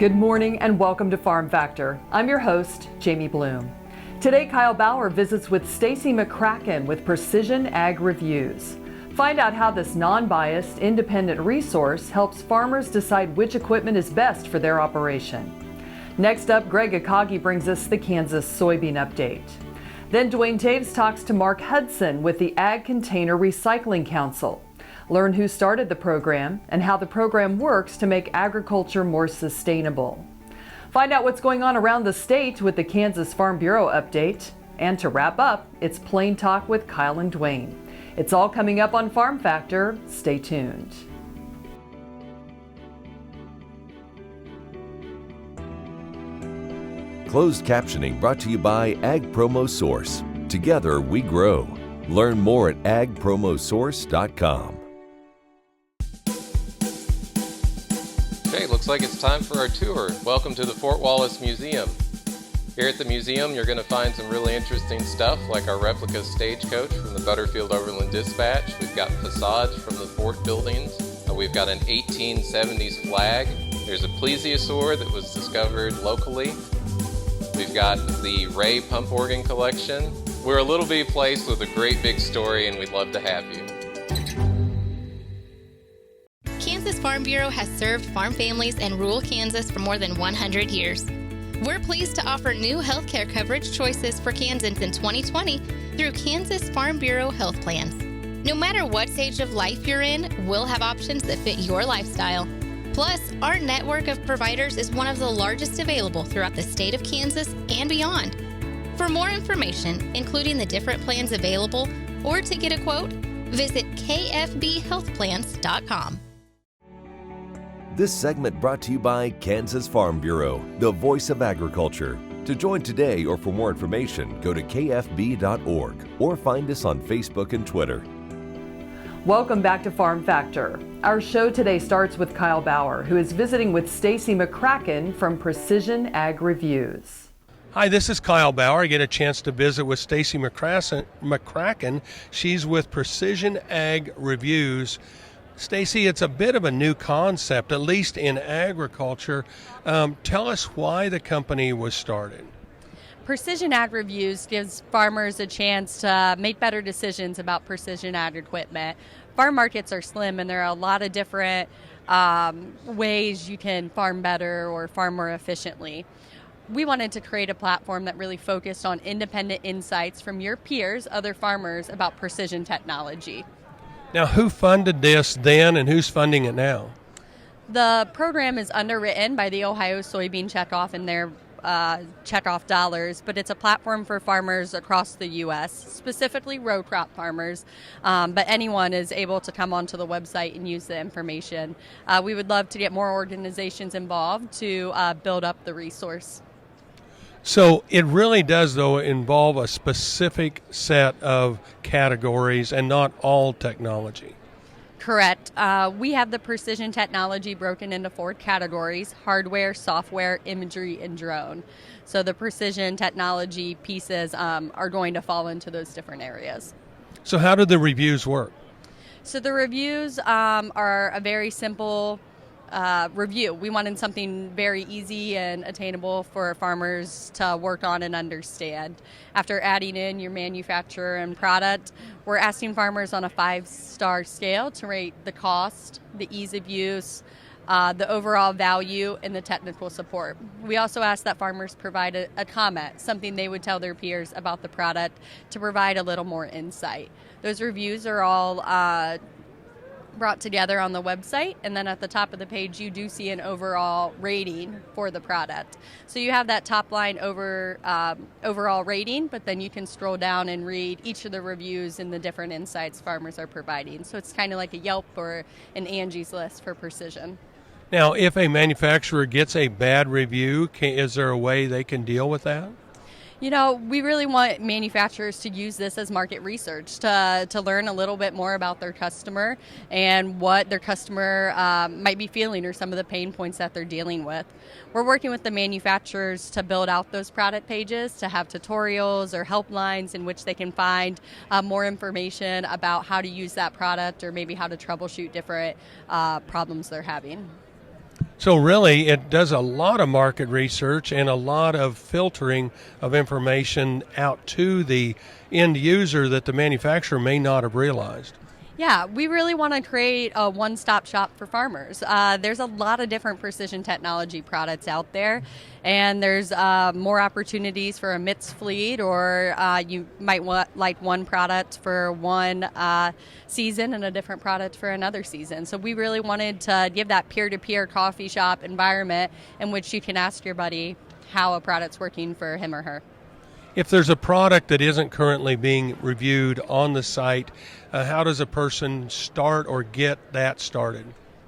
Good morning and welcome to Farm Factor. I'm your host, Jamie Bloom. Today, Kyle Bauer visits with Stacy McCracken with Precision Ag Reviews. Find out how this non-biased, independent resource helps farmers decide which equipment is best for their operation. Next up, Greg Akagi brings us the Kansas soybean update. Then Duane Toews talks to Mark Hudson with the Ag Container Recycling Council. Learn who started the program and how the program works to make agriculture more sustainable. Find out what's going on around the state with the Kansas Farm Bureau update. And to wrap up, it's Plain Talk with Kyle and Duane. It's all coming up on Farm Factor. Stay tuned. Closed captioning brought to you by Ag Promo Source. Together we grow. Learn more at agpromosource.com. Okay, looks like it's time for our tour. Welcome to the Fort Wallace Museum. Here at the museum, you're going to find some really interesting stuff like our replica stagecoach from the Butterfield Overland Dispatch. We've got facades from the fort buildings. We've got an 1870s flag. There's a plesiosaur that was discovered locally. We've got the Ray pump organ collection. We're a little bitty place with a great big story, and we'd love to have you. Kansas Farm Bureau has served farm families in rural Kansas for more than 100 years. We're pleased to offer new healthcare coverage choices for Kansans in 2020 through Kansas Farm Bureau health plans. No matter what stage of life you're in, we'll have options that fit your lifestyle. Plus, our network of providers is one of the largest available throughout the state of Kansas and beyond. For more information, including the different plans available, or to get a quote, visit kfbhealthplans.com. This segment brought to you by Kansas Farm Bureau, the voice of agriculture. To join today or for more information, go to kfb.org or find us on Facebook and Twitter. Welcome back to Farm Factor. Our show today starts with Kyle Bauer, who is visiting with Stacy McCracken from Precision Ag Reviews. Hi, this is Kyle Bauer. I get a chance to visit with Stacy McCracken. She's with Precision Ag Reviews. Stacy, it's a bit of a new concept, at least in agriculture. Tell us why the company was started. Precision Ag Reviews gives farmers a chance to make better decisions about precision ag equipment. Farm markets are slim, and there are a lot of different ways you can farm better or farm more efficiently. We wanted to create a platform that really focused on independent insights from your peers, other farmers, about precision technology. Now, who funded this then, and who's funding it now? The program is underwritten by the Ohio Soybean Checkoff and their checkoff dollars, but it's a platform for farmers across the U.S., specifically row crop farmers, but anyone is able to come onto the website and use the information. We would love to get more organizations involved to build up the resource. So it really does, though, involve a specific set of categories and not all technology. Correct. We have the precision technology broken into 4 categories: hardware, software, imagery, and drone. So the precision technology pieces are going to fall into those different areas. So how do the reviews work? So the reviews are a very simple review. We wanted something very easy and attainable for farmers to work on and understand. After adding in your manufacturer and product, we're asking farmers on a 5-star scale to rate the cost, the ease of use, the overall value, and the technical support. We also ask that farmers provide a comment, something they would tell their peers about the product, to provide a little more insight. Those reviews are all brought together on the website, and then at the top of the page you do see an overall rating for the product. So you have that top line overall rating, but then you can scroll down and read each of the reviews and the different insights farmers are providing. So it's kind of like a Yelp or an Angie's List for precision. Now, if a manufacturer gets a bad review, is there a way they can deal with that? You know, we really want manufacturers to use this as market research to learn a little bit more about their customer and what their customer might be feeling or some of the pain points that they're dealing with. We're working with the manufacturers to build out those product pages, to have tutorials or helplines in which they can find more information about how to use that product or maybe how to troubleshoot different problems they're having. So really, it does a lot of market research and a lot of filtering of information out to the end user that the manufacturer may not have realized. Yeah, we really want to create a one-stop shop for farmers. There's a lot of different precision technology products out there, and there's more opportunities for a mixed fleet, or you might want like one product for one season and a different product for another season. So we really wanted to give that peer-to-peer coffee shop environment in which you can ask your buddy how a product's working for him or her. If there's a product that isn't currently being reviewed on the site, how does a person start or get that started?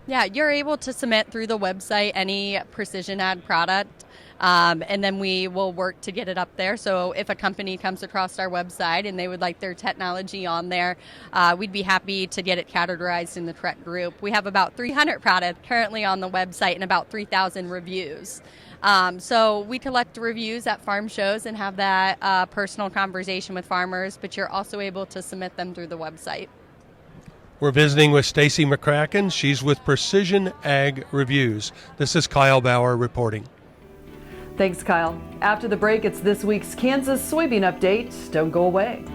Yeah, you're able to submit through the website any precision ag product, and then we will work to get it up there. So if a company comes across our website and they would like their technology on there, we'd be happy to get it categorized in the correct group. We have about 300 products currently on the website and about 3,000 reviews. So we collect reviews at farm shows and have that personal conversation with farmers, but you're also able to submit them through the website. We're visiting with Stacy McCracken. She's with Precision Ag Reviews. This is Kyle Bauer reporting. Thanks, Kyle. After the break, it's this week's Kansas soybean update. Don't go away.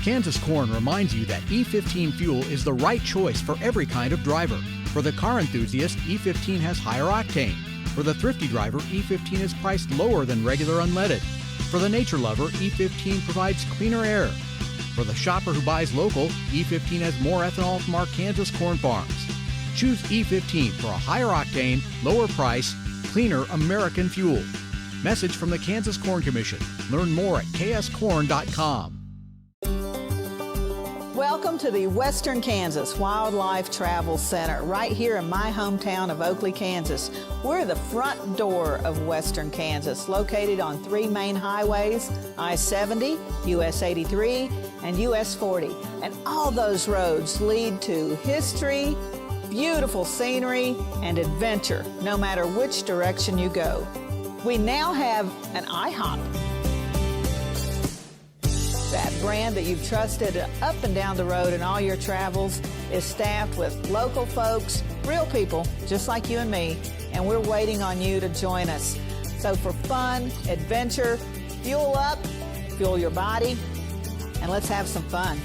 Kansas Corn reminds you that E15 fuel is the right choice for every kind of driver. For the car enthusiast, E15 has higher octane. For the thrifty driver, E15 is priced lower than regular unleaded. For the nature lover, E15 provides cleaner air. For the shopper who buys local, E15 has more ethanol from our Kansas corn farms. Choose E15 for a higher octane, lower price, cleaner American fuel. Message from the Kansas Corn Commission. Learn more at kscorn.com. Welcome to the Western Kansas Wildlife Travel Center, right here in my hometown of Oakley, Kansas. We're the front door of Western Kansas, located on 3 main highways, I-70, US 83, and US 40. And all those roads lead to history, beautiful scenery, and adventure, no matter which direction you go. We now have an IHOP. That brand that you've trusted up and down the road in all your travels is staffed with local folks, real people, just like you and me, and we're waiting on you to join us. So for fun, adventure, fuel up, fuel your body, and let's have some fun.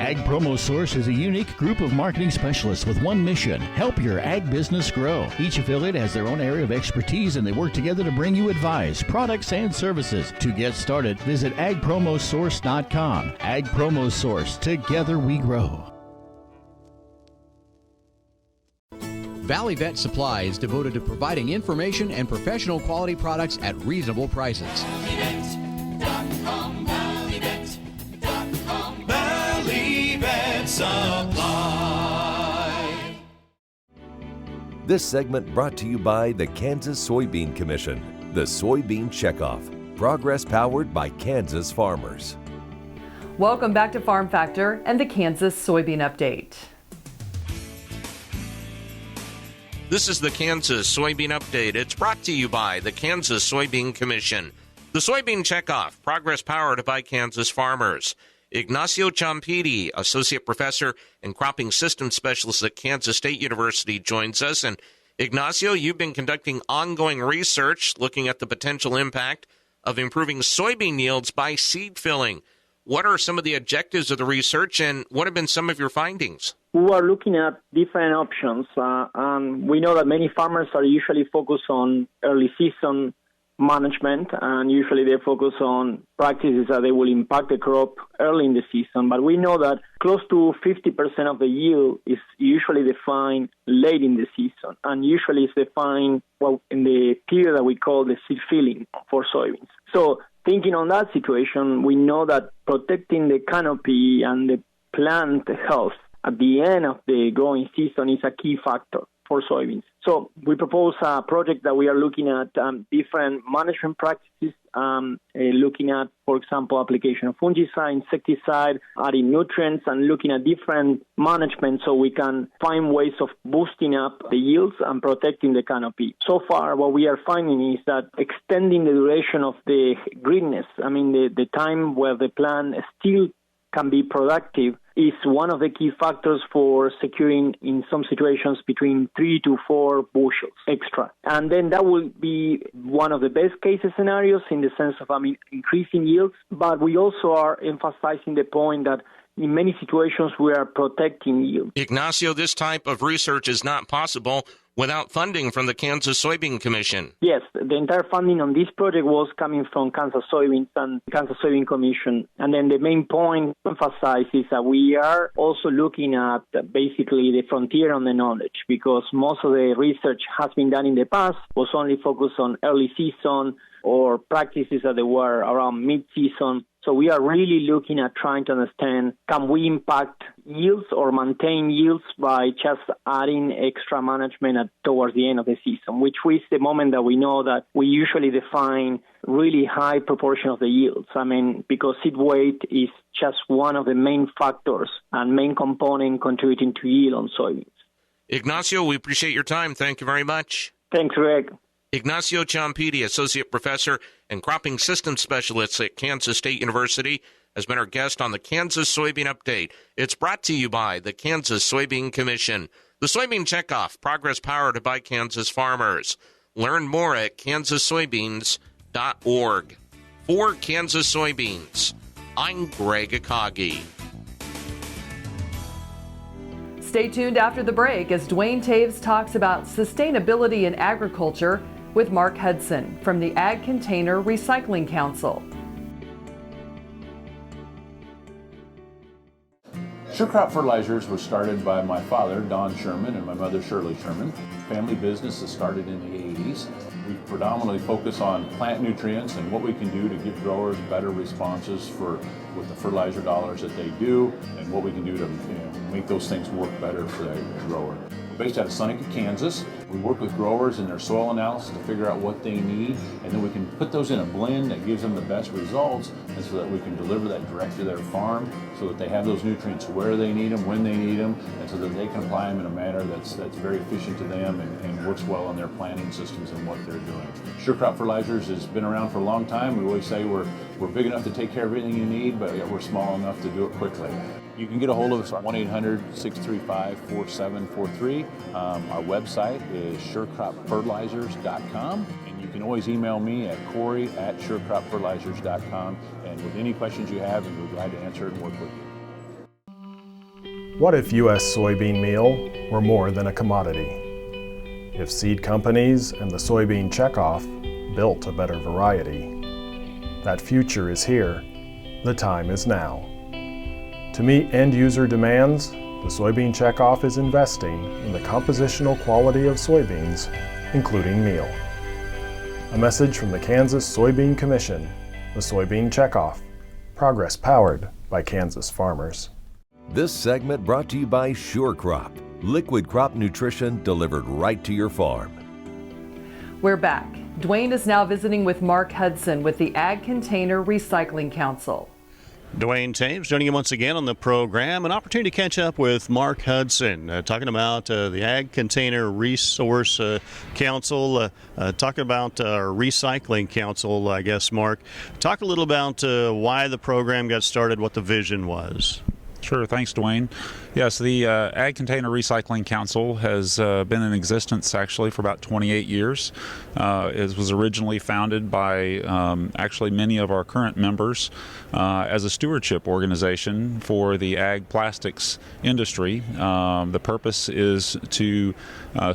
Ag Promo Source is a unique group of marketing specialists with one mission: help your ag business grow. Each affiliate has their own area of expertise, and they work together to bring you advice, products, and services. To get started, visit agpromosource.com. Ag Promo Source. Together we grow. Valley Vet Supply is devoted to providing information and professional quality products at reasonable prices. Supply. This segment brought to you by the Kansas Soybean Commission, the Soybean Checkoff, progress powered by Kansas farmers. Welcome back to Farm Factor and the Kansas soybean update. This is the Kansas Soybean Update. It's brought to you by the Kansas Soybean Commission, the Soybean Checkoff, progress powered by Kansas farmers. Ignacio Champiti, Associate Professor and Cropping Systems Specialist at Kansas State University, joins us. And Ignacio, you've been conducting ongoing research looking at the potential impact of improving soybean yields by seed filling. What are some of the objectives of the research, and what have been some of your findings? We are looking at different options, and we know that many farmers are usually focused on early season management, and usually they focus on practices that they will impact the crop early in the season. But we know that close to 50% of the yield is usually defined late in the season, and usually it's defined in the period that we call the seed filling for soybeans. So thinking on that situation, we know that protecting the canopy and the plant health at the end of the growing season is a key factor. for soybeans. So we propose a project that we are looking at different management practices, looking at, for example, application of fungicide, insecticide, adding nutrients, and looking at different management so we can find ways of boosting up the yields and protecting the canopy. So far, what we are finding is that extending the duration of the greenness, the time where the plant still can be productive, is one of the key factors for securing, in some situations, between 3 to 4 bushels extra. And then that will be one of the best case scenarios in the sense of increasing yields. But we also are emphasizing the point that in many situations we are protecting yield. Ignacio, this type of research is not possible without funding from the Kansas Soybean Commission. Yes, the entire funding on this project was coming from Kansas Soybeans and Kansas Soybean Commission. And then the main point to emphasize is that we are also looking at basically the frontier on the knowledge, because most of the research has been done in the past, was only focused on early season or practices that they were around mid-season. So we are really looking at trying to understand, can we impact yields or maintain yields by just adding extra management towards the end of the season, which is the moment that we know that we usually define really high proportion of the yields. Because seed weight is just one of the main factors and main component contributing to yield on soybeans. Ignacio, we appreciate your time. Thank you very much. Thanks, Greg. Ignacio Ciampiti, Associate Professor and Cropping Systems Specialist at Kansas State University, has been our guest on the Kansas Soybean Update. It's brought to you by the Kansas Soybean Commission. The Soybean Checkoff, progress powered by Kansas farmers. Learn more at kansassoybeans.org. For Kansas Soybeans, I'm Greg Akagi. Stay tuned after the break as Duane Toews talks about sustainability in agriculture with Mark Hudson from the Ag Container Recycling Council. SureCrop Fertilizers was started by my father, Don Sherman, and my mother, Shirley Sherman. Family business that started in the 80s. We predominantly focus on plant nutrients and what we can do to give growers better responses with the fertilizer dollars that they do, and what we can do to make those things work better for the grower. We're based out of Seneca, Kansas. We work with growers in their soil analysis to figure out what they need, and then we can put those in a blend that gives them the best results, and so that we can deliver that direct to their farm so that they have those nutrients where they need them, when they need them, and so that they can apply them in a manner that's very efficient to them and works well in their planting systems and what they're doing. SureCrop Fertilizers has been around for a long time. We always say we're big enough to take care of everything you need, but yet we're small enough to do it quickly. You can get a hold of us at 1-800-635-4743. Our website is surecropfertilizers.com, and you can always email me at Corey@surecropfertilizers.com, and with any questions you have, we're glad to answer it and work with you. What if U.S. soybean meal were more than a commodity? If seed companies and the soybean checkoff built a better variety? That future is here. The time is now. To meet end-user demands, the soybean checkoff is investing in the compositional quality of soybeans, including meal. A message from the Kansas Soybean Commission, the Soybean Checkoff, progress powered by Kansas farmers. This segment brought to you by SureCrop, liquid crop nutrition delivered right to your farm. We're back. Duane is now visiting with Mark Hudson with the Ag Container Recycling Council. Duane Toews joining you once again on the program. An opportunity to catch up with Mark Hudson, talking about the Ag Container Resource Council, talking about our Recycling Council, I guess, Mark. Talk a little about why the program got started, what the vision was. Sure, thanks, Duane. Yes, the Ag Container Recycling Council has been in existence actually for about 28 years. It was originally founded by actually many of our current members as a stewardship organization for the ag plastics industry. The purpose is to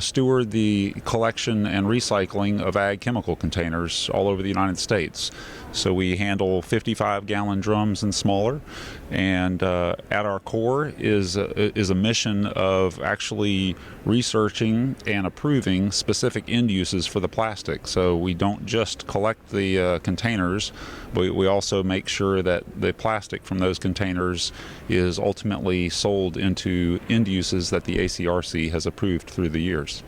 steward the collection and recycling of ag chemical containers all over the United States. So we handle 55-gallon drums and smaller, and at our core is is a mission of actually researching and approving specific end uses for the plastic. So we don't just collect the containers, we also make sure that the plastic from those containers is ultimately sold into end uses that the ACRC has approved through the years.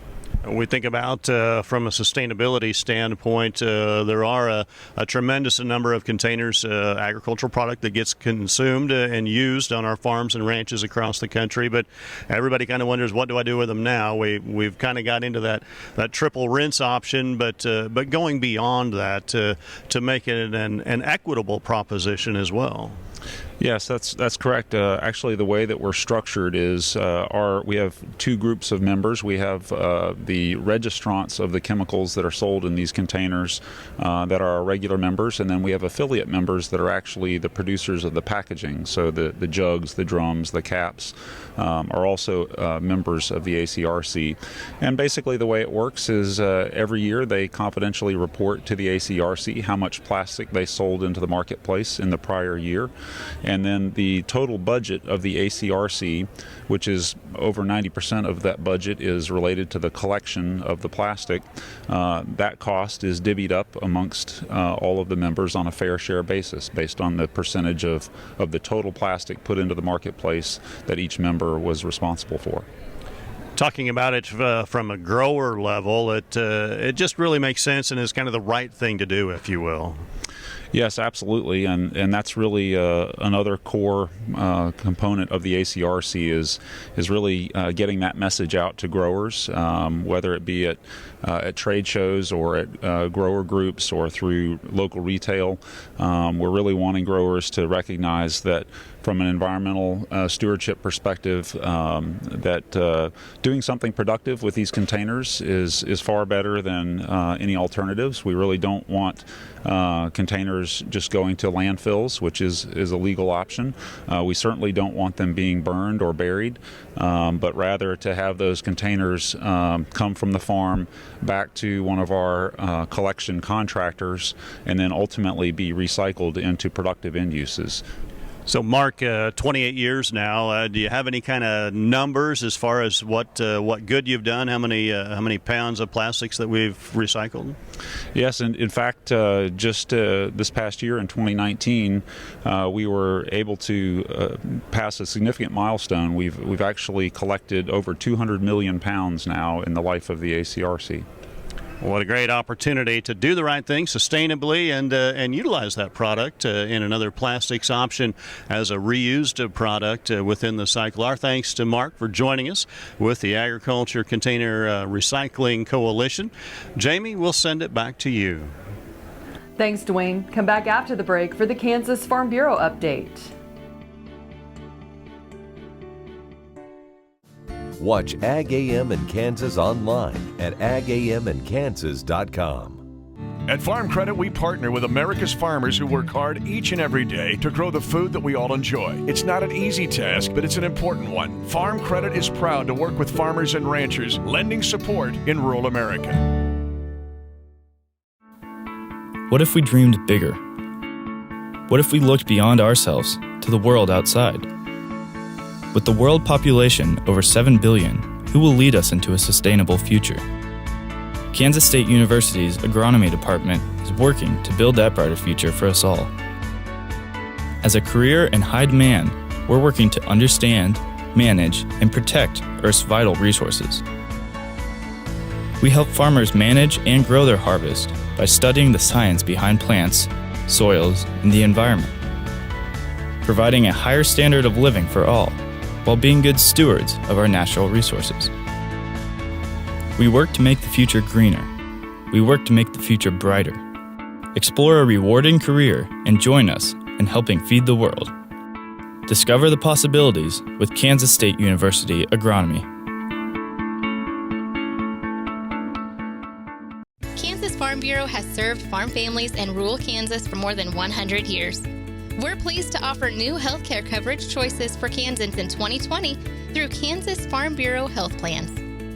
We think about from a sustainability standpoint, there are a tremendous number of containers, agricultural product that gets consumed and used on our farms and ranches across the country. But everybody kind of wonders, what do I do with them now? We've kind of got into that triple rinse option, but going beyond that to make it an equitable proposition as well. Yes, that's correct. Actually, the way that we're structured is we have two groups of members. We have the registrants of the chemicals that are sold in these containers that are our regular members, and then we have affiliate members that are actually the producers of the packaging. So the jugs, the drums, the caps are also members of the ACRC. And basically the way it works is every year they confidentially report to the ACRC how much plastic they sold into the marketplace in the prior year. And then the total budget of the ACRC, which is over 90% of that budget, is related to the collection of the plastic. That cost is divvied up amongst all of the members on a fair share basis based on the percentage of the total plastic put into the marketplace that each member was responsible for. Talking about it from a grower level, it just really makes sense and is kind of the right thing to do, if you will. Yes, absolutely, and that's really another core component of the ACRC is really getting that message out to growers, whether it be at trade shows or at grower groups or through local retail. We're really wanting growers to recognize that from an environmental stewardship perspective, that doing something productive with these containers is far better than any alternatives. We really don't want containers just going to landfills, which is a legal option. We certainly don't want them being burned or buried, but rather to have those containers come from the farm back to one of our collection contractors and then ultimately be recycled into productive end uses. So, Mark, 28 years now. Do you have any kind of numbers as far as what good you've done? How many pounds of plastics that we've recycled? Yes, and in fact, just this past year in 2019, we were able to pass a significant milestone. We've actually collected over 200 million pounds now in the life of the ACRC. What a great opportunity to do the right thing sustainably and utilize that product in another plastics option as a reused product within the cycle. Our thanks to Mark for joining us with the Agriculture Container Recycling Coalition. Jamie, we'll send it back to you. Thanks, Duane. Come back after the break for the Kansas Farm Bureau update. Watch Ag AM in Kansas online at agamandkansas.com. At Farm Credit, we partner with America's farmers who work hard each and every day to grow the food that we all enjoy. It's not an easy task, but it's an important one. Farm Credit is proud to work with farmers and ranchers, lending support in rural America. What if we dreamed bigger? What if we looked beyond ourselves to the world outside? With the world population over 7 billion, who will lead us into a sustainable future? Kansas State University's Agronomy Department is working to build that brighter future for us all. As a career in high demand, we're working to understand, manage, and protect Earth's vital resources. We help farmers manage and grow their harvest by studying the science behind plants, soils, and the environment, providing a higher standard of living for all, while being good stewards of our natural resources. We work to make the future greener. We work to make the future brighter. Explore a rewarding career and join us in helping feed the world. Discover the possibilities with Kansas State University Agronomy. Kansas Farm Bureau has served farm families in rural Kansas for more than 100 years. We're pleased to offer new healthcare coverage choices for Kansans in 2020 through Kansas Farm Bureau Health Plans.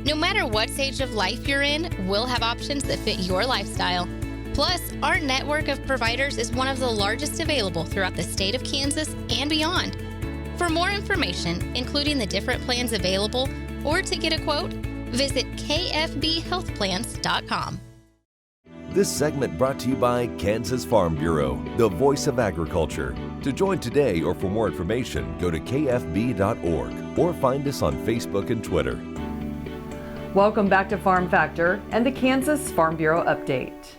No matter what stage of life you're in, we'll have options that fit your lifestyle. Plus, our network of providers is one of the largest available throughout the state of Kansas and beyond. For more information, including the different plans available, or to get a quote, visit kfbhealthplans.com. This segment brought to you by Kansas Farm Bureau, the voice of agriculture. To join today or for more information, go to kfb.org or find us on Facebook and Twitter. Welcome back to Farm Factor and the Kansas Farm Bureau Update.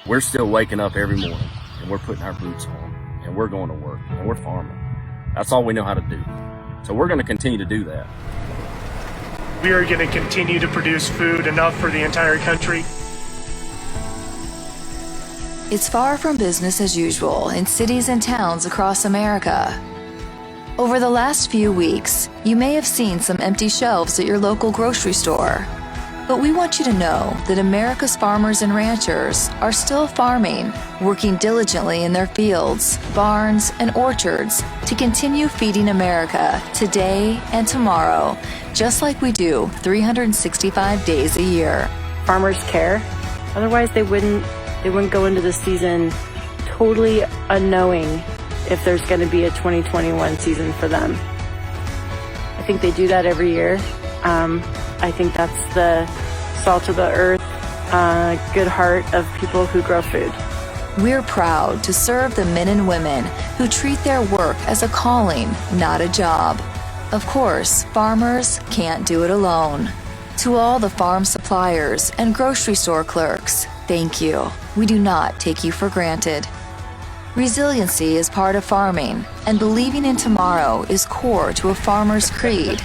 We're still waking up every morning, and we're putting our boots on, and we're going to work, and we're farming. That's all we know how to do. So we're going to continue to do that. We are going to continue to produce food enough for the entire country. It's far from business as usual in cities and towns across America. Over the last few weeks, you may have seen some empty shelves at your local grocery store. But we want you to know that America's farmers and ranchers are still farming, working diligently in their fields, barns, and orchards to continue feeding America today and tomorrow, just like we do 365 days a year. Farmers care. Otherwise, they wouldn't go into the season totally unknowing if there's going to be a 2021 season for them. I think they do that every year. I think that's the salt of the earth, good heart of people who grow food. We're proud to serve the men and women who treat their work as a calling, not a job. Of course, farmers can't do it alone. To all the farm suppliers and grocery store clerks, thank you. We do not take you for granted. Resiliency is part of farming, and believing in tomorrow is core to a farmer's creed.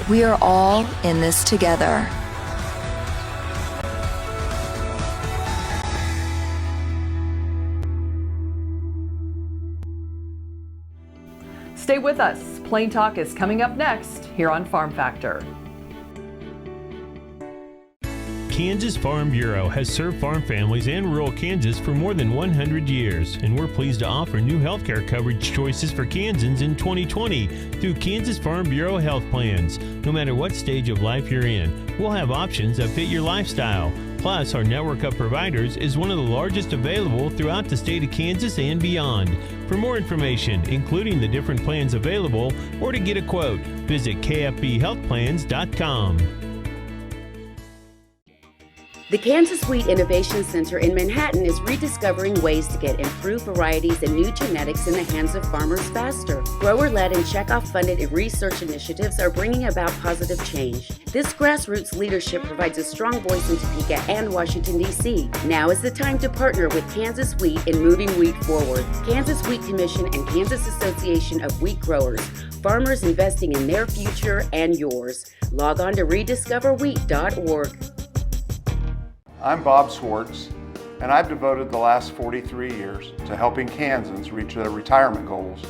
We are all in this together. Stay with us. Plain Talk is coming up next here on Farm Factor. Kansas Farm Bureau has served farm families and rural Kansas for more than 100 years, and we're pleased to offer new healthcare coverage choices for Kansans in 2020 through Kansas Farm Bureau Health Plans. No matter what stage of life you're in, we'll have options that fit your lifestyle. Plus, our network of providers is one of the largest available throughout the state of Kansas and beyond. For more information, including the different plans available, or to get a quote, visit kfbhealthplans.com. The Kansas Wheat Innovation Center in Manhattan is rediscovering ways to get improved varieties and new genetics in the hands of farmers faster. Grower-led and checkoff-funded research initiatives are bringing about positive change. This grassroots leadership provides a strong voice in Topeka and Washington, D.C. Now is the time to partner with Kansas Wheat in moving wheat forward. Kansas Wheat Commission and Kansas Association of Wheat Growers. Farmers investing in their future and yours. Log on to rediscoverwheat.org. I'm Bob Swartz, and I've devoted the last 43 years to helping Kansans reach their retirement goals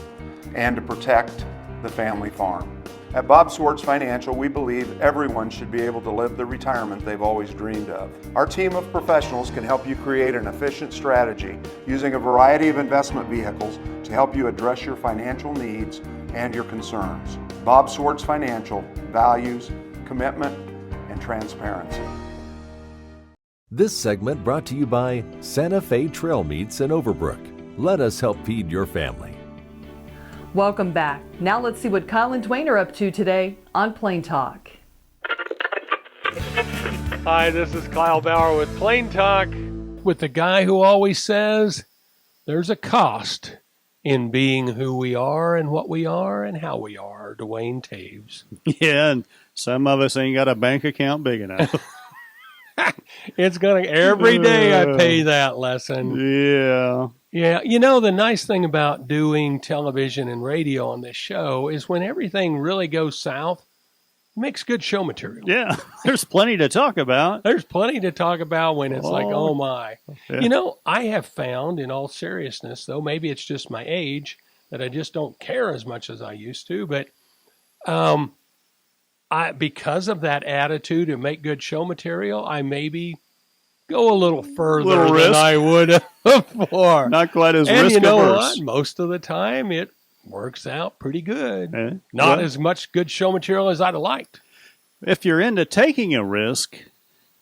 and to protect the family farm. At Bob Swartz Financial, we believe everyone should be able to live the retirement they've always dreamed of. Our team of professionals can help you create an efficient strategy using a variety of investment vehicles to help you address your financial needs and your concerns. Bob Swartz Financial values commitment and transparency. This segment brought to you by Santa Fe Trail Meats in Overbrook. Let us help feed your family. Welcome back. Now let's see what Kyle and Duane are up to today on Plain Talk. Hi, this is Kyle Bauer with Plain Talk, with the guy who always says there's a cost in being who we are and what we are and how we are, Duane Toews. Yeah, and some of us ain't got a bank account big enough. It's going to, every day I pay that lesson. Yeah. Yeah. You know, the nice thing about doing television and radio on this show is when everything really goes south, it makes good show material. Yeah. There's plenty to talk about. There's plenty to talk about when it's like, oh my. Yeah. You know, I have found, in all seriousness, though, maybe it's just my age, that I just don't care as much as I used to, but because of that attitude to make good show material, I maybe go a little further than I would have before. Not quite as and risk you know averse. what? Most of the time, it works out pretty good. Not as much good show material as I'd have liked. if you're into taking a risk,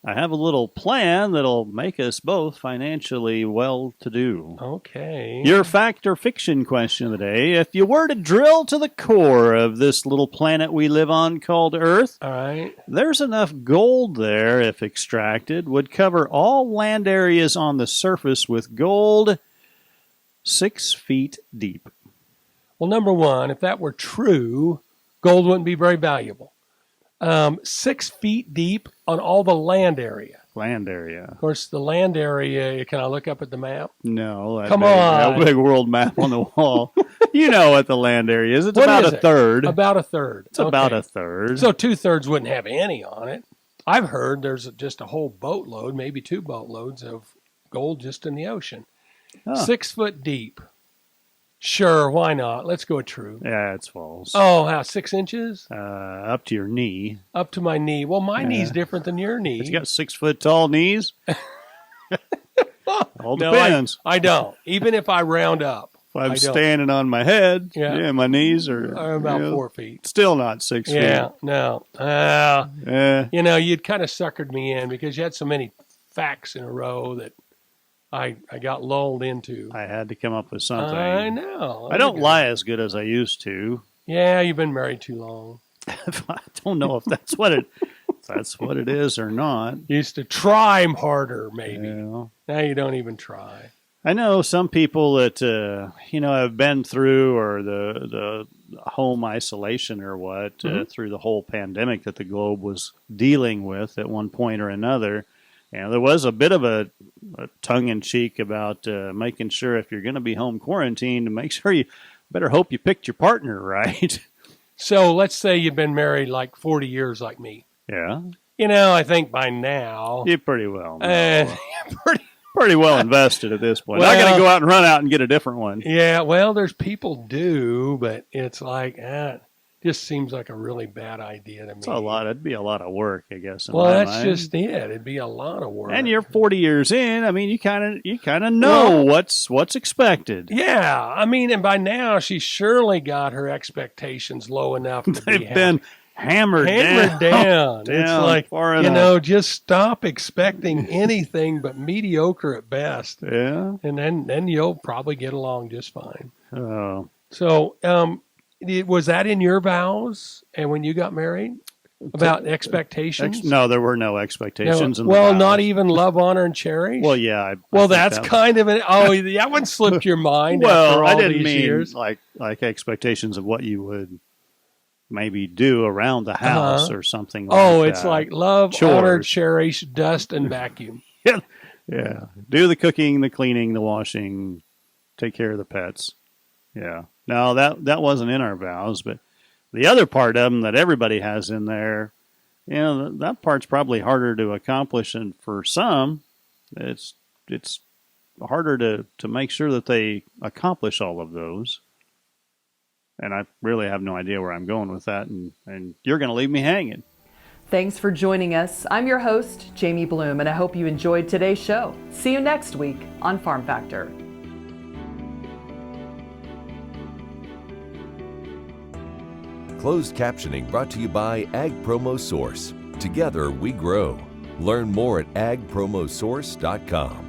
I have a little plan that'll make us both financially well-to-do. Okay. Your fact or fiction question of the day. If you were to drill to the core of this little planet we live on called Earth, all right, there's enough gold there, if extracted, would cover all land areas on the surface with gold 6 feet deep. Well, number one, if that were true, gold wouldn't be very valuable. 6 feet deep on all the land area. Land area. Of course, the land area, can I look up at the map? No. Come on. That big world map on the wall. You know what the land area is. It's about a third. About a third. It's about a third. So 2/3 wouldn't have any on it. I've heard there's just a whole boatload, maybe 2 boatloads of gold just in the ocean. 6 foot deep. Sure, why not? Let's go true. Yeah, it's false. Oh, how, 6 inches? Up to your knee. Up to my knee. Well, my knee's different than your knee. But you got 6 foot tall knees? All No, depends. I don't. Even if I round up. If I'm standing on my head, Yeah. my knees are about 4 feet. Still not 6 feet. Yeah, no. You'd kind of suckered me in because you had so many facts in a row that I got lulled into. I had to come up with something. I know. I don't lie as good as I used to. Yeah, you've been married too long. I don't know if that's what it is or not. You used to try harder, maybe. Yeah. Now you don't even try. I know some people that have been through or the home isolation or what through the whole pandemic that the globe was dealing with at one point or another. And there was a bit of a tongue-in-cheek about making sure if you're going to be home quarantined, to make sure you better hope you picked your partner right. So let's say you've been married like 40 years like me. Yeah. I think by now. You're pretty well. Pretty well invested at this point. Well, I got to go out and run out and get a different one. Yeah, well, there's people do, but it's like, just seems like a really bad idea to me. It's a lot. It'd be a lot of work, I guess. Well, that's just it. It'd be a lot of work. And you're 40 years in. I mean, you kind of know what's expected. Yeah, I mean, and by now she's surely got her expectations low enough to They've been hammered down. It's like, far enough. just stop expecting anything but mediocre at best. Yeah, and then you'll probably get along just fine. Oh, so was that in your vows and when you got married about expectations? No, there were no expectations. No. In the Well, vows. not even love, honor, and cherish. Well, yeah. That's kind of an. Oh, that one slipped your mind. Well, after all I didn't these mean years. like expectations of what you would maybe do around the house or something like that. Oh, it's like love, Chores. honor, cherish, dust, and vacuum. Yeah. Do the cooking, the cleaning, the washing, take care of the pets. Yeah. No, that wasn't in our vows, but the other part of them that everybody has in there, that part's probably harder to accomplish, and for some, it's harder to make sure that they accomplish all of those. And I really have no idea where I'm going with that, and you're going to leave me hanging. Thanks for joining us. I'm your host, Jamie Bloom, and I hope you enjoyed today's show. See you next week on Farm Factor. Closed captioning brought to you by Ag Promo Source. Together we grow. Learn more at agpromosource.com.